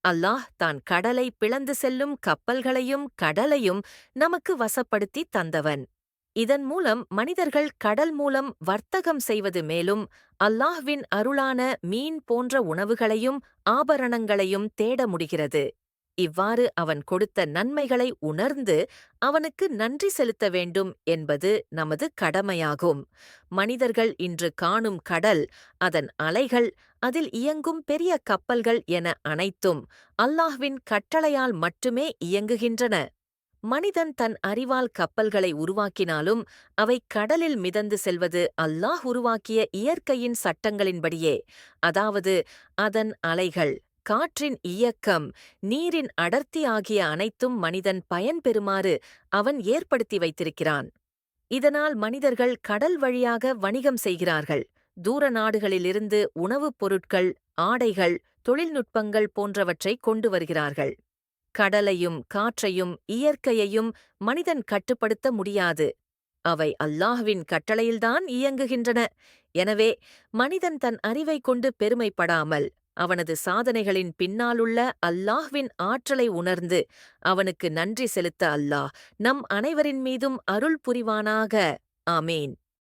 அல்லாஹ் தான் கடலை பிளந்து செல்லும் கப்பல்களையும் கடலையும் நமக்கு வசப்படுத்தி தந்தவன். இதன் மூலம் மனிதர்கள் கடல் மூலம் வர்த்தகம் செய்வது மேலும் அல்லாஹ்வின் அருளான மீன் போன்ற உணவுகளையும் ஆபரணங்களையும் தேட முடிகிறது. இவ்வாறு அவன் கொடுத்த நன்மைகளை உணர்ந்து அவனுக்கு நன்றி செலுத்த வேண்டும் என்பது நமது கடமையாகும். மனிதர்கள் இன்று காணும் கடல், அதன் அலைகள், அதில் இயங்கும் பெரிய கப்பல்கள் என அனைத்தும் அல்லாஹ்வின் கட்டளையால் மட்டுமே இயங்குகின்றன. மனிதன் தன் அறிவால் கப்பல்களை உருவாக்கினாலும் அவை கடலில் மிதந்து செல்வது அல்லாஹ் உருவாக்கிய இயற்கையின் சட்டங்களின்படியே. அதாவது அதன் அலைகள், காற்றின் இயக்கம், நீரின் அடர்த்தி ஆகிய அனைத்தும் மனிதன் பயன்பெறுமாறு அவன் ஏற்படுத்தி வைத்திருக்கிறான். இதனால் மனிதர்கள் கடல் வழியாக வணிகம் செய்கிறார்கள். தூர நாடுகளிலிருந்து உணவுப் பொருட்கள், ஆடைகள், தொழில்நுட்பங்கள் போன்றவற்றை கொண்டு வருகிறார்கள். கடலையும் காற்றையும் இயற்கையையும் மனிதன் கட்டுப்படுத்த முடியாது. அவை அல்லாஹ்வின் கட்டளையில்தான் இயங்குகின்றன. எனவே மனிதன் தன் அறிவைக் கொண்டு பெருமைப்படாமல் அவனது சாதனைகளின் பின்னாலுள்ள அல்லாஹ்வின் ஆற்றலை உணர்ந்து அவனுக்கு நன்றி செலுத்த அல்லாஹ் நம் அனைவரின் மீதும் அருள் புரிவானாக. ஆமீன்.